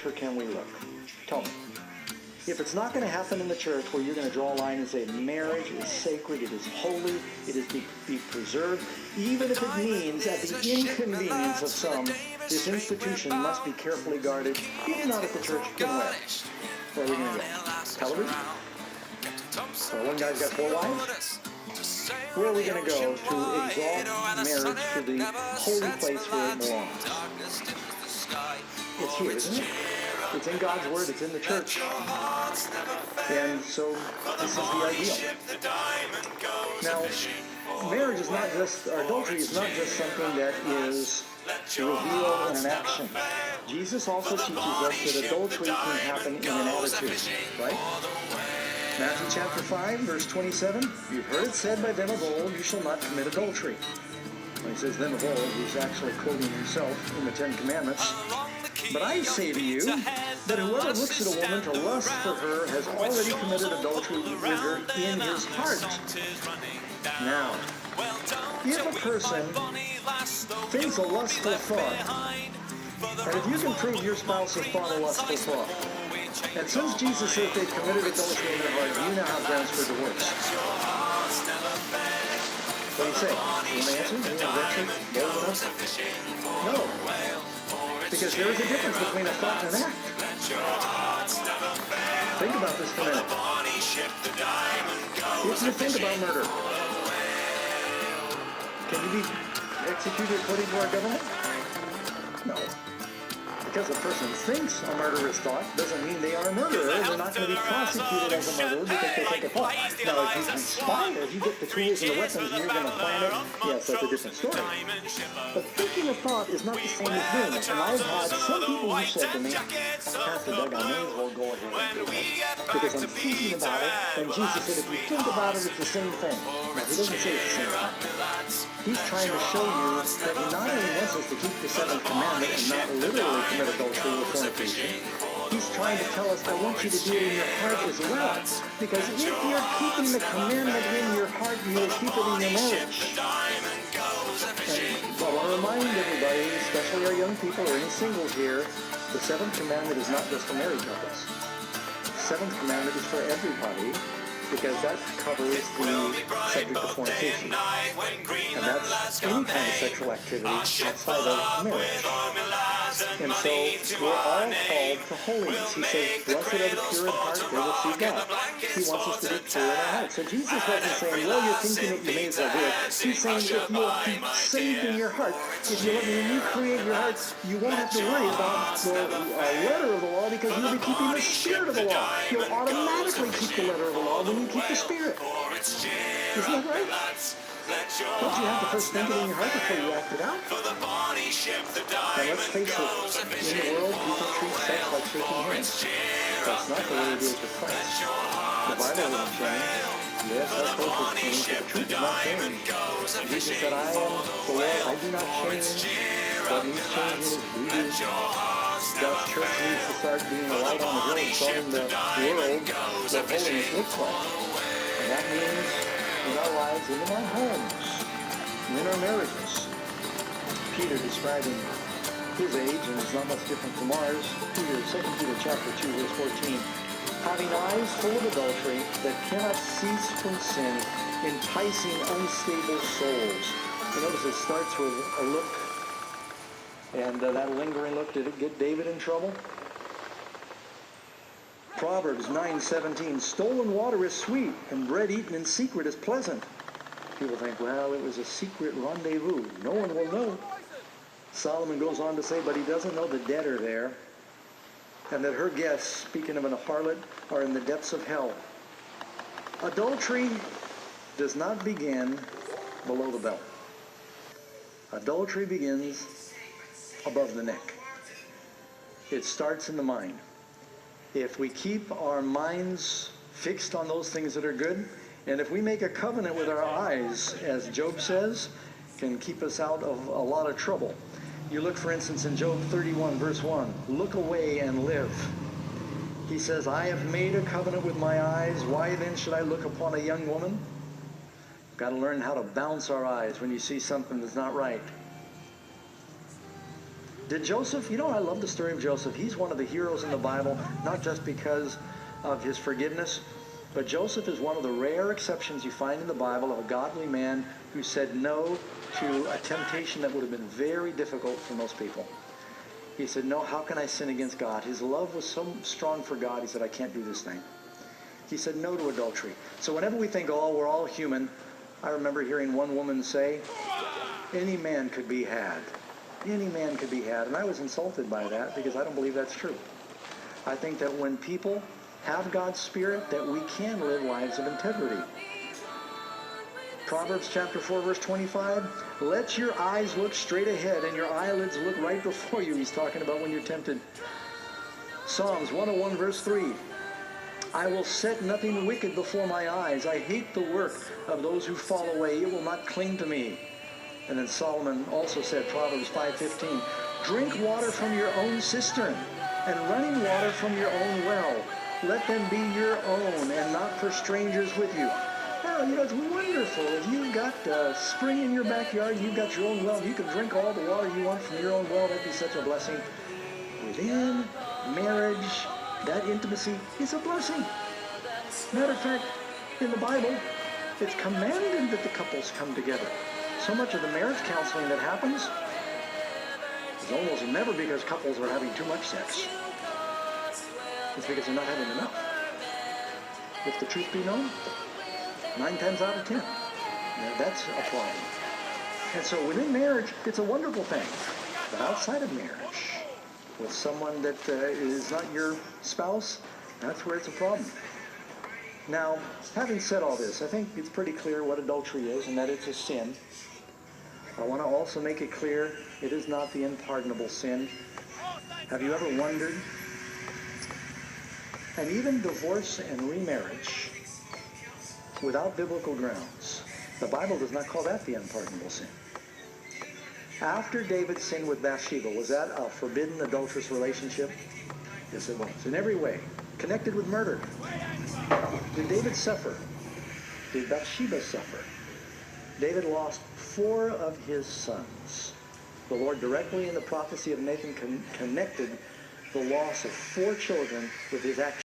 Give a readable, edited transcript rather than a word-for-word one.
or can we look? Tell me. If it's not going to happen in the church where you're going to draw a line and say marriage is sacred, it is holy, it is to be preserved, even if it means at the inconvenience of some, this institution must be carefully guarded, even not at the church, then where? Where are we going to go? Television? Well, one guy's got 4 wives? Where are we going to go to exalt marriage to the holy place where it belongs? It's here, isn't it? It's in God's Word, it's in the church. And so this is the ideal. Now, marriage is not just, or adultery is not just something that is revealed in an action. Jesus also teaches us that adultery can happen in an attitude, right? Matthew chapter 5, verse 27, you've heard it said by them of old, you shall not commit adultery. When he says them of old, he's actually quoting himself in the Ten Commandments. But I say to you that whoever looks at a woman to lust for her has already committed adultery with her in his heart. Now, if a person thinks a lustful thought, and if you can prove your spouse has thought a lustful thought, and since Jesus says they've committed adultery in their heart, you now have grounds for divorce. What do you say? You want to answer? You want to venture bold enough? No. Because there is a difference between a thought and an act. Think about this for a minute. If you think about murder, can you be executed according to our government? No. Because a person thinks a murderous thought doesn't mean they are a murderer. They're not going to be prosecuted as a murderer because they think a thought. Now, if you conspire, if you get the tools and the weapons and you're going to plan it, yes, that's a different story. But thinking a thought is not the same as doing it. And I've had some people who said to me, Pastor Doug, I may as well go ahead and do it because I'm thinking about it. And Jesus said, if you think about it, it's the same thing. Now, he doesn't say it's the same thing. He's trying to show you that he not only wants us to keep the 7th commandment and not literally commit adultery or fornication, he's trying to tell us, I want you to do it in your heart as well. Because if you're keeping the commandment in your heart, you will keep it in your marriage. And I want to remind everybody, especially our young people or any singles here, the 7th commandment is not just for married couples. The 7th commandment is for everybody, because that covers the subject of fornication. And that's any kind of sexual activity outside of marriage. And so we're all called to holiness. He says, blessed are the pure in heart, they will see God. He wants us to be pure in our heart. So Jesus wasn't saying, well, you're thinking it, you may as well do it. He's saying, if you'll be saved in your heart, if you let me recreate your heart, you won't have to worry about the letter of the law because you'll be keeping the spirit of the law. You'll automatically keep the letter of the law when you keep the spirit. Isn't that right? Don't you have to first think it in your heart before you act it out? And let's face it, in the world, people treat sex like shaking hands. That's not the way it is with Christ. The Bible isn't changed. Yes, our culture is changed, but the truth is not changed. Jesus said, I am the Lord, I do not change. What needs changing is we do. God's church needs to start being a light on the hill, showing the world what holiness looks like. And that means in our lives, in our homes, in our marriages. Peter describing his age, and it's not much different from ours. 2 Peter chapter 2, verse 14. Having eyes full of adultery that cannot cease from sin, enticing unstable souls. You notice it starts with a look, and that lingering look, did it get David in trouble? Proverbs 9:17, stolen water is sweet, and bread eaten in secret is pleasant. People think, well, it was a secret rendezvous. No one will know. Solomon goes on to say, but he doesn't know the dead are there, and that her guests, speaking of an harlot, are in the depths of hell. Adultery does not begin below the belt. Adultery begins above the neck. It starts in the mind. If we keep our minds fixed on those things that are good, and if we make a covenant with our eyes, as Job says, can keep us out of a lot of trouble. You look, for instance, in Job 31, verse 1, look away and live. He says, I have made a covenant with my eyes. Why then should I look upon a young woman? We've got to learn how to bounce our eyes when you see something that's not right. Did Joseph, you know, I love the story of Joseph. He's one of the heroes in the Bible, not just because of his forgiveness, but Joseph is one of the rare exceptions you find in the Bible of a godly man who said no to a temptation that would have been very difficult for most people. He said, no, how can I sin against God? His love was so strong for God, he said, I can't do this thing. He said no to adultery. So whenever we think, oh, we're all human, I remember hearing one woman say, any man could be had. Any man could be had. And I was insulted by that because I don't believe that's true. I think that when people have God's Spirit, that we can live lives of integrity. Proverbs chapter 4, verse 25, let your eyes look straight ahead and your eyelids look right before you. He's talking about when you're tempted. Psalms 101, verse 3, I will set nothing wicked before my eyes. I hate the work of those who fall away. It will not cling to me. And then Solomon also said, Proverbs 5:15, drink water from your own cistern and running water from your own well. Let them be your own and not for strangers with you. Now, you know, it's wonderful. If you've got a spring in your backyard, you've got your own well, you can drink all the water you want from your own well. That'd be such a blessing. Within marriage, that intimacy is a blessing. Matter of fact, in the Bible, it's commanded that the couples come together. So much of the marriage counseling that happens is almost never because couples are having too much sex. It's because they're not having enough. If the truth be known, 9 times out of 10, that's a problem. And so within marriage, it's a wonderful thing. But outside of marriage, with someone that is not your spouse, that's where it's a problem. Now, having said all this, I think it's pretty clear what adultery is and that it's a sin. I want to also make it clear it is not the unpardonable sin. Have you ever wondered? And even divorce and remarriage without biblical grounds, the Bible does not call that the unpardonable sin. After David sinned with Bathsheba, was that a forbidden adulterous relationship? Yes, it was. In every way. Connected with murder. Did David suffer? Did Bathsheba suffer? David lost 4 of his sons. The Lord directly in the prophecy of Nathan connected the loss of 4 children with his action.